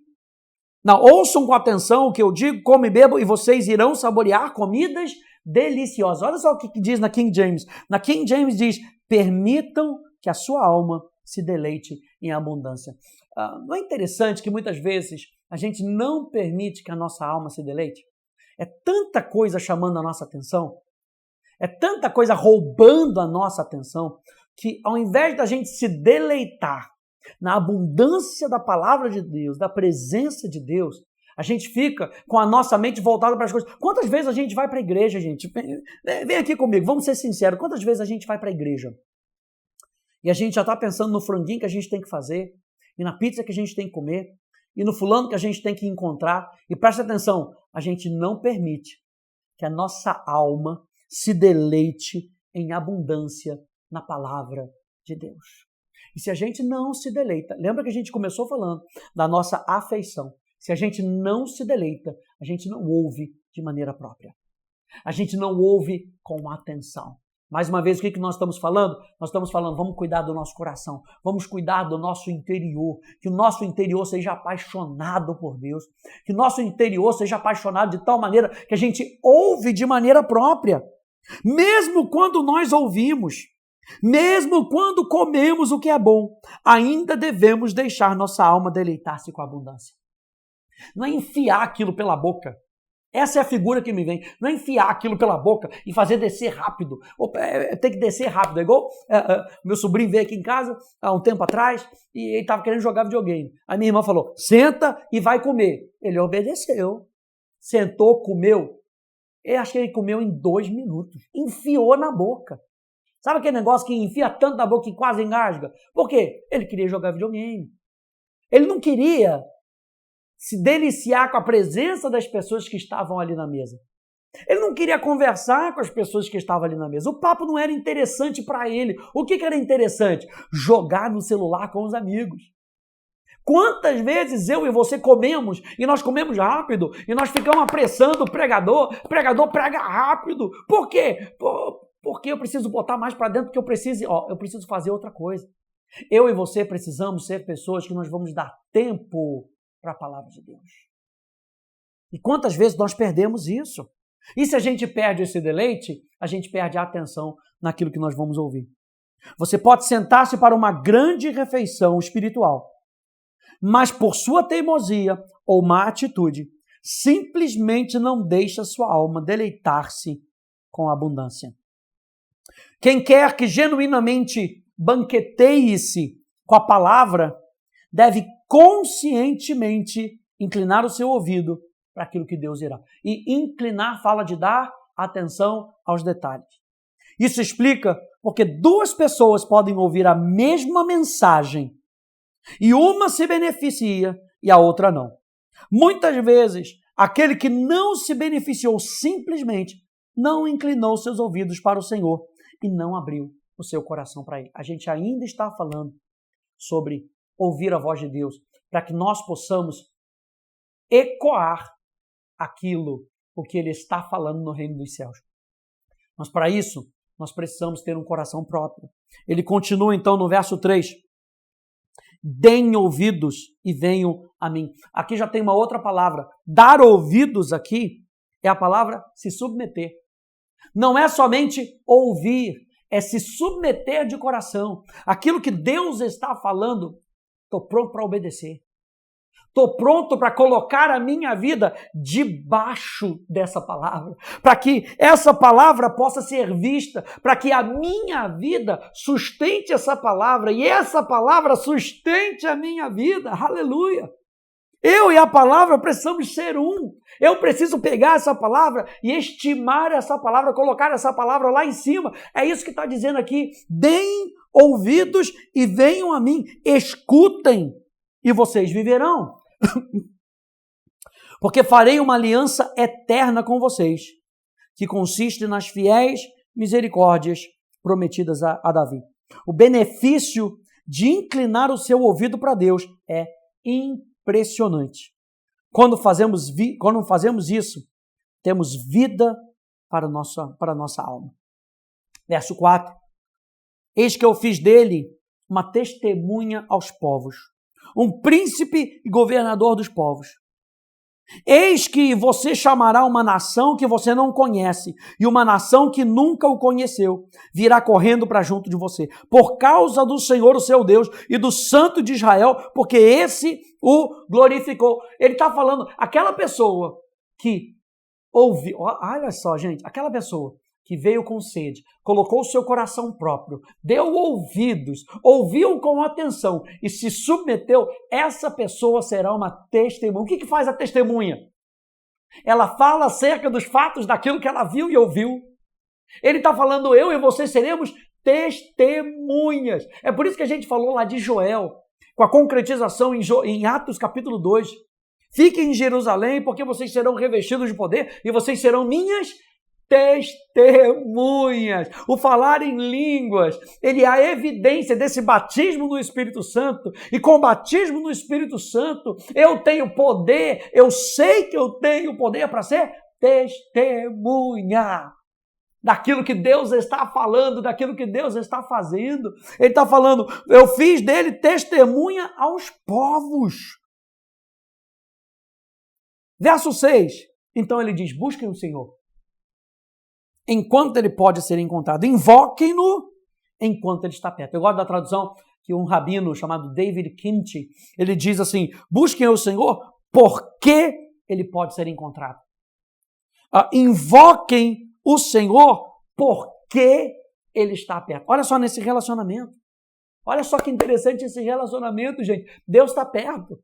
Não, ouçam com atenção o que eu digo, como e bebo, e vocês irão saborear comidas deliciosas. Olha só o que diz na King James. Na King James diz, permitam que a sua alma se deleite em abundância. Não é interessante que muitas vezes a gente não permite que a nossa alma se deleite? É tanta coisa chamando a nossa atenção, é tanta coisa roubando a nossa atenção, que ao invés da gente se deleitar na abundância da palavra de Deus, da presença de Deus, a gente fica com a nossa mente voltada para as coisas. Quantas vezes a gente vai para a igreja, gente? Vem aqui comigo, vamos ser sinceros. Quantas vezes a gente vai para a igreja? E a gente já está pensando no franguinho que a gente tem que fazer, e na pizza que a gente tem que comer, e no fulano que a gente tem que encontrar. E preste atenção, a gente não permite que a nossa alma se deleite em abundância na palavra de Deus. E se a gente não se deleita, lembra que a gente começou falando da nossa afeição. Se a gente não se deleita, a gente não ouve de maneira própria. A gente não ouve com atenção. Mais uma vez, o que nós estamos falando? Nós estamos falando, vamos cuidar do nosso coração, vamos cuidar do nosso interior, que o nosso interior seja apaixonado por Deus, que o nosso interior seja apaixonado de tal maneira que a gente ouve de maneira própria. Mesmo quando nós ouvimos, mesmo quando comemos o que é bom, ainda devemos deixar nossa alma deleitar-se com a abundância. Não é enfiar aquilo pela boca. Essa é a figura que me vem. Não é enfiar aquilo pela boca e fazer descer rápido. Tem que descer rápido. É igual meu sobrinho veio aqui em casa há um tempo atrás e ele estava querendo jogar videogame. Aí minha irmã falou, senta e vai comer. Ele obedeceu. Sentou, comeu. Eu acho que ele comeu em 2 minutos. Enfiou na boca. Sabe aquele negócio que enfia tanto na boca que quase engasga? Por quê? Ele queria jogar videogame. Ele não queria se deliciar com a presença das pessoas que estavam ali na mesa. Ele não queria conversar com as pessoas que estavam ali na mesa. O papo não era interessante para ele. O que era interessante? Jogar no celular com os amigos. Quantas vezes eu e você comemos, e nós comemos rápido, e nós ficamos apressando o pregador prega rápido. Por quê? Porque eu preciso botar mais para dentro, porque eu preciso fazer outra coisa. Eu e você precisamos ser pessoas que nós vamos dar tempo para a palavra de Deus. E quantas vezes nós perdemos isso? E se a gente perde esse deleite, a gente perde a atenção naquilo que nós vamos ouvir. Você pode sentar-se para uma grande refeição espiritual, mas por sua teimosia ou má atitude, simplesmente não deixa sua alma deleitar-se com abundância. Quem quer que genuinamente banqueteie-se com a palavra, deve conscientemente inclinar o seu ouvido para aquilo que Deus irá. E inclinar fala de dar atenção aos detalhes. Isso explica porque 2 pessoas podem ouvir a mesma mensagem e uma se beneficia e a outra não. Muitas vezes, aquele que não se beneficiou simplesmente não inclinou seus ouvidos para o Senhor e não abriu o seu coração para Ele. A gente ainda está falando sobre ouvir a voz de Deus, para que nós possamos ecoar o que Ele está falando no reino dos céus. Mas para isso, nós precisamos ter um coração próprio. Ele continua então no verso 3. Deem ouvidos e venham a mim. Aqui já tem uma outra palavra. Dar ouvidos aqui é a palavra se submeter. Não é somente ouvir, é se submeter de coração. Aquilo que Deus está falando, estou pronto para obedecer. Estou pronto para colocar a minha vida debaixo dessa palavra, para que essa palavra possa ser vista, para que a minha vida sustente essa palavra e essa palavra sustente a minha vida. Aleluia! Eu e a palavra precisamos ser um. Eu preciso pegar essa palavra e estimar essa palavra, colocar essa palavra lá em cima. É isso que está dizendo aqui. Deem ouvidos e venham a mim. Escutem e vocês viverão. Porque farei uma aliança eterna com vocês, que consiste nas fiéis misericórdias prometidas a Davi. O benefício de inclinar o seu ouvido para Deus é impressionante. Quando fazemos isso, temos vida para a nossa alma. Verso 4. Eis que eu fiz dele uma testemunha aos povos, um príncipe e governador dos povos. Eis que você chamará uma nação que você não conhece, e uma nação que nunca o conheceu virá correndo para junto de você, por causa do Senhor, o seu Deus, e do Santo de Israel, porque esse o glorificou. Ele está falando, aquela pessoa que ouve, olha só, gente, aquela pessoa que veio com sede, colocou o seu coração próprio, deu ouvidos, ouviu com atenção e se submeteu, essa pessoa será uma testemunha. O que faz a testemunha? Ela fala acerca dos fatos daquilo que ela viu e ouviu. Ele está falando, eu e você seremos testemunhas. É por isso que a gente falou lá de Joel. com a concretização em Atos capítulo 2. Fiquem em Jerusalém, porque vocês serão revestidos de poder e vocês serão minhas testemunhas. O falar em línguas, ele é a evidência desse batismo no Espírito Santo. E com o batismo no Espírito Santo, eu tenho poder, eu sei que eu tenho poder para ser testemunha daquilo que Deus está falando, daquilo que Deus está fazendo. Ele está falando, eu fiz dele testemunha aos povos. Verso 6, então ele diz, busquem o Senhor enquanto ele pode ser encontrado, invoquem-no enquanto ele está perto. Eu gosto da tradução que um rabino chamado David Kimchi, ele diz assim, busquem o Senhor porque ele pode ser encontrado. Invoquem o Senhor porque ele está perto. Olha só nesse relacionamento. Olha só que interessante esse relacionamento, gente. Deus está perto.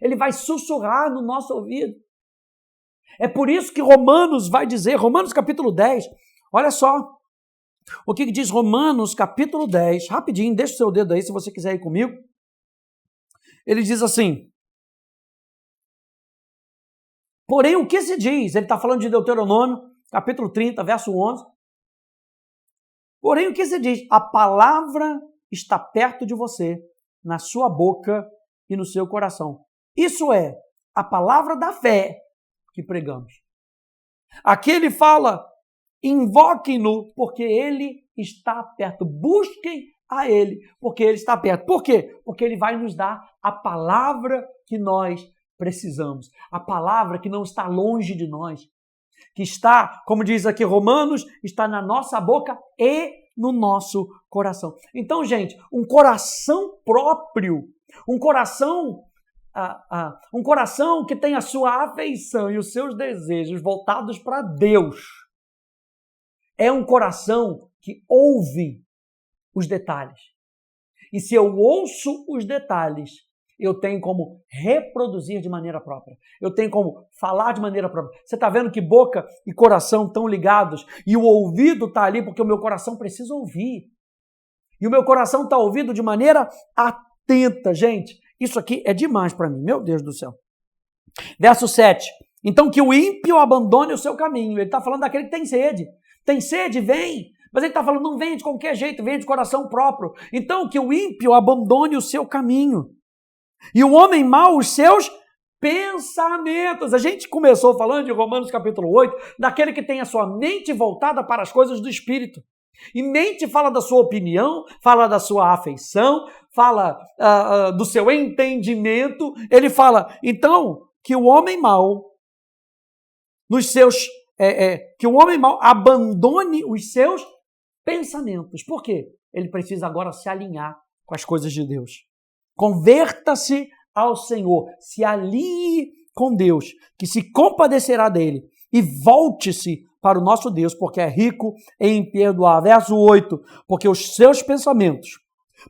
Ele vai sussurrar no nosso ouvido. É por isso que Romanos vai dizer, Romanos capítulo 10, olha só o que diz Romanos capítulo 10, rapidinho, deixa o seu dedo aí se você quiser ir comigo. Ele diz assim, porém o que se diz? Ele está falando de Deuteronômio, capítulo 30, verso 11. Porém o que se diz? A palavra está perto de você, na sua boca e no seu coração. Isso é a palavra da fé que pregamos. Aqui ele fala, invoquem-no, porque ele está perto. Busquem a ele, porque ele está perto. Por quê? Porque ele vai nos dar a palavra que nós precisamos. A palavra que não está longe de nós. Que está, como diz aqui Romanos, está na nossa boca e no nosso coração. Então, gente, um coração próprio, um coração que tem a sua afeição e os seus desejos voltados para Deus, é um coração que ouve os detalhes. E se eu ouço os detalhes, eu tenho como reproduzir de maneira própria. Eu tenho como falar de maneira própria. Você está vendo que boca e coração estão ligados e o ouvido está ali porque o meu coração precisa ouvir. E o meu coração está ouvindo de maneira atenta, gente. Isso aqui é demais para mim, meu Deus do céu. Verso 7. Então que o ímpio abandone o seu caminho. Ele está falando daquele que tem sede. Tem sede, vem. Mas ele está falando, não vem de qualquer jeito, vem de coração próprio. Então que o ímpio abandone o seu caminho. E o homem mau os seus pensamentos. A gente começou falando de Romanos capítulo 8, daquele que tem a sua mente voltada para as coisas do Espírito. E mente fala da sua opinião, fala da sua afeição, fala do seu entendimento. Ele fala, então, que o homem mau que o homem mau abandone os seus pensamentos. Por quê? Ele precisa agora se alinhar com as coisas de Deus. Converta-se ao Senhor, se alinhe com Deus, que se compadecerá dele, e volte-se para o nosso Deus, porque é rico em perdoar. Verso 8, porque os seus pensamentos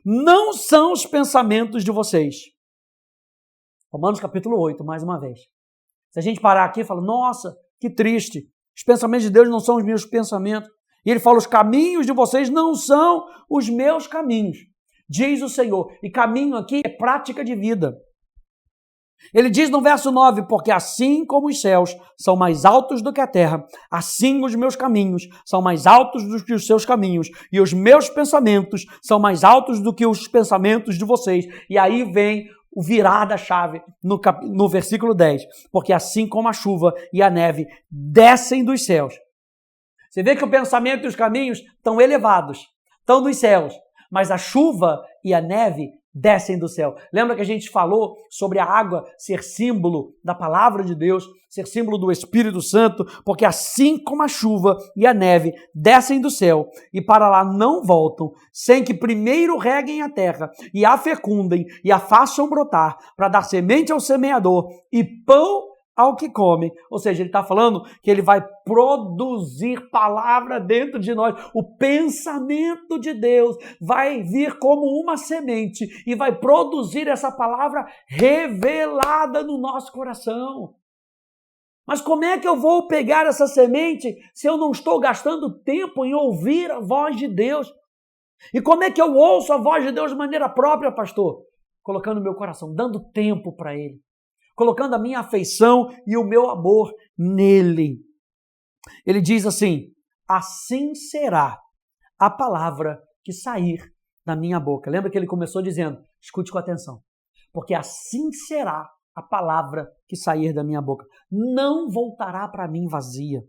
não são os pensamentos de vocês. Romanos capítulo 8, mais uma vez. Se a gente parar aqui e falar, nossa, que triste, os pensamentos de Deus não são os meus pensamentos. E ele fala, os caminhos de vocês não são os meus caminhos. Diz o Senhor, e caminho aqui é prática de vida. Ele diz no verso 9, porque assim como os céus são mais altos do que a terra, assim os meus caminhos são mais altos do que os seus caminhos, e os meus pensamentos são mais altos do que os pensamentos de vocês. E aí vem o virar da chave no versículo 10, porque assim como a chuva e a neve descem dos céus. Você vê que o pensamento e os caminhos estão elevados, estão dos céus. Mas a chuva e a neve descem do céu. Lembra que a gente falou sobre a água ser símbolo da palavra de Deus, ser símbolo do Espírito Santo, porque assim como a chuva e a neve descem do céu e para lá não voltam, sem que primeiro reguem a terra e a fecundem e a façam brotar, para dar semente ao semeador e pão ao que come. Ou seja, ele está falando que ele vai produzir palavra dentro de nós. O pensamento de Deus vai vir como uma semente e vai produzir essa palavra revelada no nosso coração. Mas como é que eu vou pegar essa semente se eu não estou gastando tempo em ouvir a voz de Deus? E como é que eu ouço a voz de Deus de maneira própria, pastor? colocando o meu coração, dando tempo para Ele, colocando a minha afeição e o meu amor nele. Ele diz assim: assim será a palavra que sair da minha boca. Lembra que ele começou dizendo, escute com atenção, porque assim será a palavra que sair da minha boca. Não voltará para mim vazia,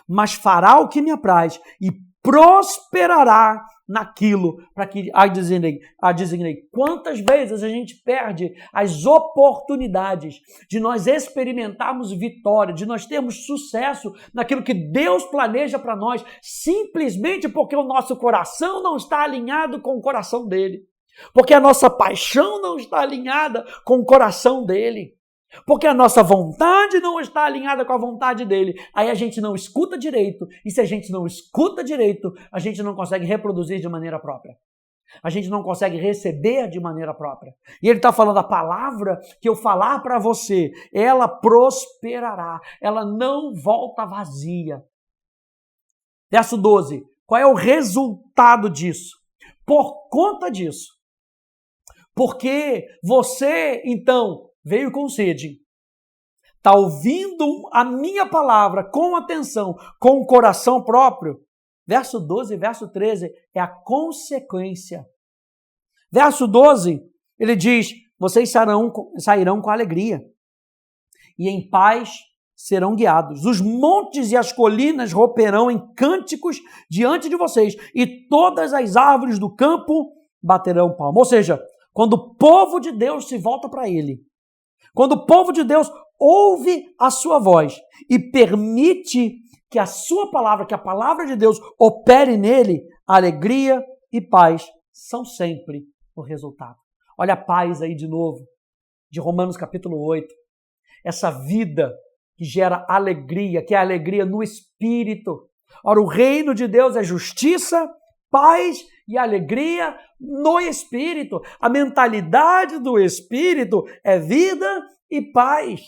mas fará o que me apraz e prosperará naquilo para que a designei. Quantas vezes a gente perde as oportunidades de nós experimentarmos vitória, de nós termos sucesso naquilo que Deus planeja para nós, simplesmente porque o nosso coração não está alinhado com o coração dele, porque a nossa paixão não está alinhada com o coração dele, porque a nossa vontade não está alinhada com a vontade dele. Aí a gente não escuta direito, e se a gente não escuta direito, a gente não consegue reproduzir de maneira própria. A gente não consegue receber de maneira própria. E ele está falando, a palavra que eu falar para você, ela prosperará, ela não volta vazia. Verso 12, qual é o resultado disso? Por conta disso, porque você, então, veio com sede, está ouvindo a minha palavra com atenção, com o coração próprio. Verso 12 e verso 13 é a consequência. Verso 12, ele diz, vocês sairão com alegria e em paz serão guiados. Os montes e as colinas romperão em cânticos diante de vocês e todas as árvores do campo baterão palma. Ou seja, quando o povo de Deus se volta para ele, quando o povo de Deus ouve a sua voz e permite que a sua palavra, que a palavra de Deus opere nele, alegria e paz são sempre o resultado. Olha a paz aí de novo, de Romanos capítulo 8. Essa vida que gera alegria, que é alegria no Espírito. Ora, o reino de Deus é justiça, paz e alegria no Espírito. A mentalidade do Espírito é vida e paz.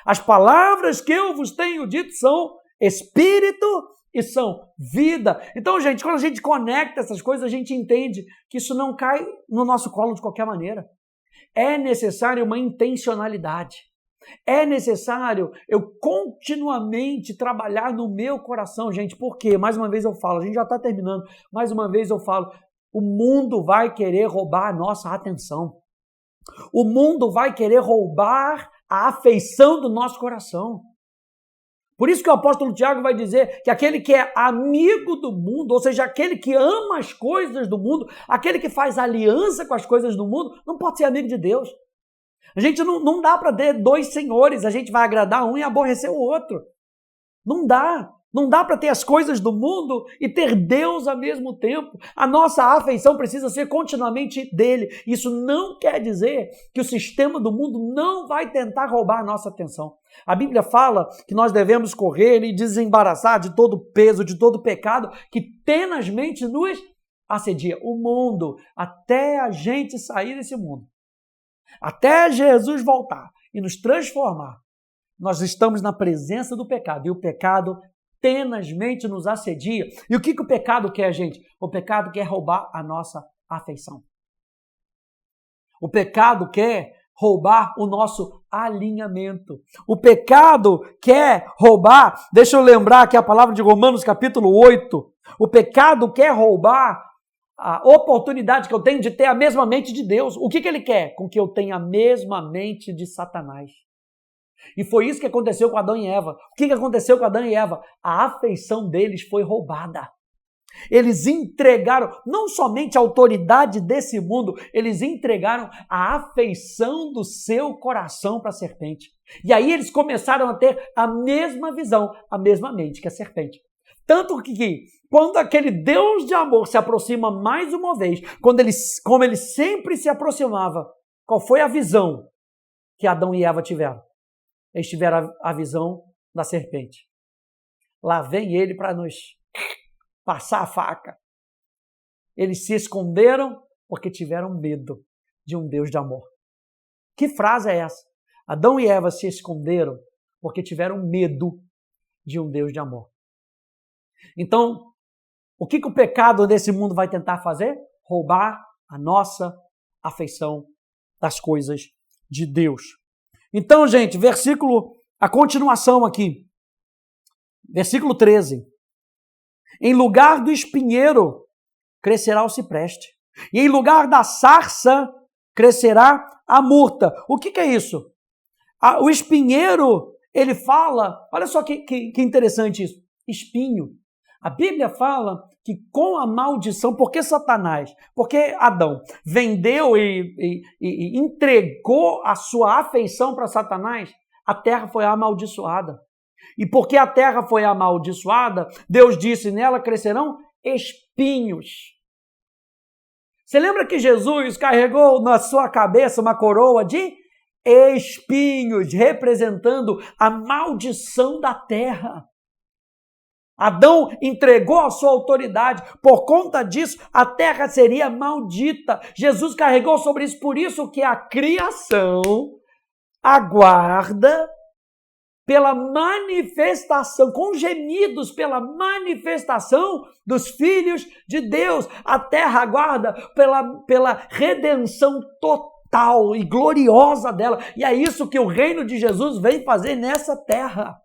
As palavras que eu vos tenho dito são Espírito e são vida. Então, gente, quando a gente conecta essas coisas, a gente entende que isso não cai no nosso colo de qualquer maneira. É necessário uma intencionalidade. É necessário eu continuamente trabalhar no meu coração, gente, porque, mais uma vez eu falo, a gente já está terminando, mais uma vez eu falo, o mundo vai querer roubar a nossa atenção. O mundo vai querer roubar a afeição do nosso coração. Por isso que o apóstolo Tiago vai dizer que aquele que é amigo do mundo, ou seja, aquele que ama as coisas do mundo, aquele que faz aliança com as coisas do mundo, não pode ser amigo de Deus. A gente não dá para ter dois senhores, a gente vai agradar um e aborrecer o outro. Não dá. Não dá para ter as coisas do mundo e ter Deus ao mesmo tempo. A nossa afeição precisa ser continuamente dele. Isso não quer dizer que o sistema do mundo não vai tentar roubar a nossa atenção. A Bíblia fala que nós devemos correr e desembaraçar de todo o peso, de todo o pecado que tenazmente nos assedia. O mundo, até a gente sair desse mundo, até Jesus voltar e nos transformar, nós estamos na presença do pecado. E o pecado tenazmente nos assedia. E o que o pecado quer, gente? O pecado quer roubar a nossa afeição. O pecado quer roubar o nosso alinhamento. O pecado quer roubar, deixa eu lembrar que a palavra de Romanos capítulo 8, o pecado quer roubar a oportunidade que eu tenho de ter a mesma mente de Deus. O que ele quer? Com que eu tenha a mesma mente de Satanás. E foi isso que aconteceu com Adão e Eva. O que aconteceu com Adão e Eva? A afeição deles foi roubada. Eles entregaram não somente a autoridade desse mundo, eles entregaram a afeição do seu coração para a serpente. E aí eles começaram a ter a mesma visão, a mesma mente que a serpente. Tanto que quando aquele Deus de amor se aproxima mais uma vez, como ele sempre se aproximava, qual foi a visão que Adão e Eva tiveram? Eles tiveram a visão da serpente. Lá vem ele para nos passar a faca. Eles se esconderam porque tiveram medo de um Deus de amor. Que frase é essa? Adão e Eva se esconderam porque tiveram medo de um Deus de amor. Então, o que o pecado desse mundo vai tentar fazer? Roubar a nossa afeição das coisas de Deus. Então, gente, a continuação aqui. Versículo 13. Em lugar do espinheiro crescerá o cipreste, e em lugar da sarça crescerá a murta. O que é isso? O espinheiro, ele fala, olha só que interessante isso, espinho. A Bíblia fala que com a maldição, porque Satanás, porque Adão vendeu e entregou a sua afeição para Satanás, a terra foi amaldiçoada. E porque a terra foi amaldiçoada, Deus disse, nela crescerão espinhos. Você lembra que Jesus carregou na sua cabeça uma coroa de espinhos, representando a maldição da terra? Adão entregou a sua autoridade, por conta disso a terra seria maldita. Jesus carregou sobre isso, por isso que a criação aguarda pela manifestação, com gemidos pela manifestação dos filhos de Deus. A terra aguarda pela redenção total e gloriosa dela. E é isso que o reino de Jesus vem fazer nessa terra.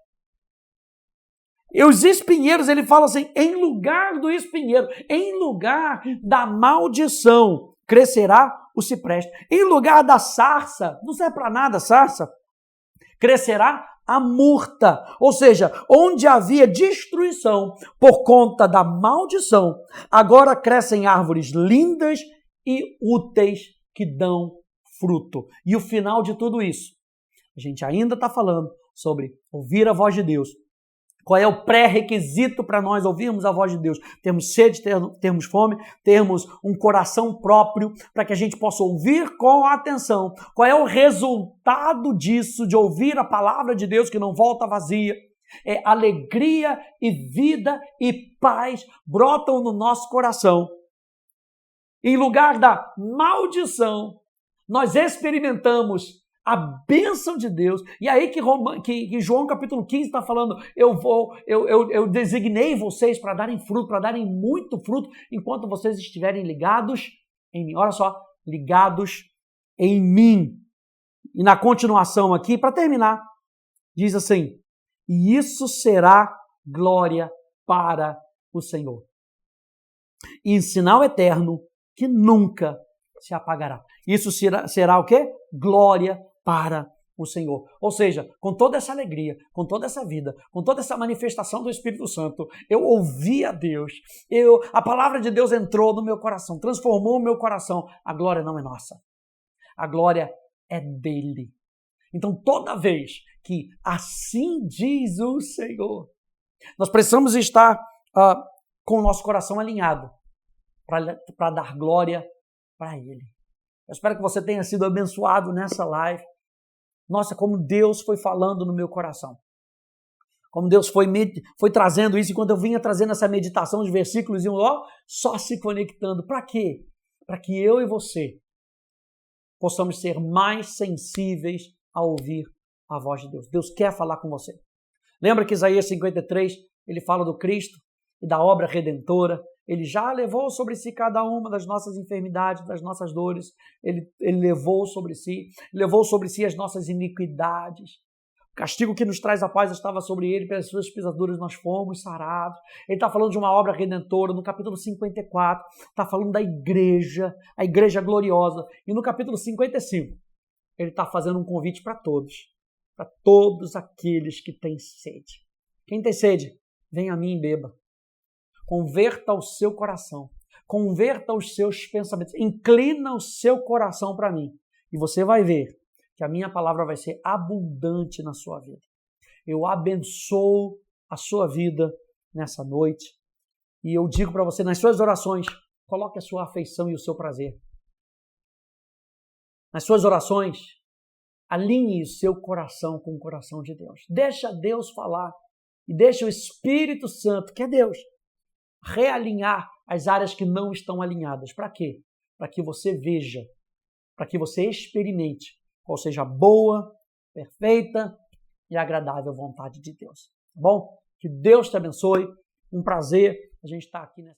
E os espinheiros, ele fala assim, em lugar do espinheiro, em lugar da maldição, crescerá o cipreste. Em lugar da sarça, não serve para nada sarça, crescerá a murta. Ou seja, onde havia destruição por conta da maldição, agora crescem árvores lindas e úteis que dão fruto. E o final de tudo isso, a gente ainda está falando sobre ouvir a voz de Deus. Qual é o pré-requisito para nós ouvirmos a voz de Deus? Termos sede, termos fome, termos um coração próprio para que a gente possa ouvir com atenção. Qual é o resultado disso, de ouvir a palavra de Deus que não volta vazia? É alegria e vida e paz brotam no nosso coração. Em lugar da maldição, nós experimentamos a bênção de Deus. E aí que João capítulo 15 está falando, eu designei vocês para darem fruto, para darem muito fruto, enquanto vocês estiverem ligados em mim. Olha só, ligados em mim. E na continuação aqui, para terminar, diz assim, e isso será glória para o Senhor. E sinal eterno que nunca se apagará. Isso será o quê? Glória para o Senhor. Ou seja, com toda essa alegria, com toda essa vida, com toda essa manifestação do Espírito Santo, eu ouvi a Deus, a palavra de Deus entrou no meu coração, transformou o meu coração. A glória não é nossa. A glória é dele. Então, toda vez que assim diz o Senhor, nós precisamos estar com o nosso coração alinhado para dar glória para ele. Eu espero que você tenha sido abençoado nessa live. Nossa, como Deus foi falando no meu coração. Como Deus foi trazendo isso, enquanto eu vinha trazendo essa meditação de versículos, só se conectando. Para quê? Para que eu e você possamos ser mais sensíveis a ouvir a voz de Deus. Deus quer falar com você. Lembra que Isaías 53, ele fala do Cristo e da obra redentora. Ele já levou sobre si cada uma das nossas enfermidades, das nossas dores. Ele levou sobre si as nossas iniquidades. O castigo que nos traz a paz estava sobre ele, pelas suas pisaduras nós fomos sarados. Ele está falando de uma obra redentora. No capítulo 54, está falando da igreja, a igreja gloriosa. E no capítulo 55, ele está fazendo um convite para todos aqueles que têm sede. Quem tem sede, vem a mim e beba. Converta o seu coração, converta os seus pensamentos, inclina o seu coração para mim e você vai ver que a minha palavra vai ser abundante na sua vida. Eu abençoo a sua vida nessa noite e eu digo para você, nas suas orações, coloque a sua afeição e o seu prazer. Nas suas orações, alinhe o seu coração com o coração de Deus. Deixa Deus falar e deixa o Espírito Santo, que é Deus, realinhar as áreas que não estão alinhadas. Para quê? Para que você veja, para que você experimente qual seja a boa, perfeita e agradável vontade de Deus. Tá bom? Que Deus te abençoe. Um prazer a gente estar aqui nessa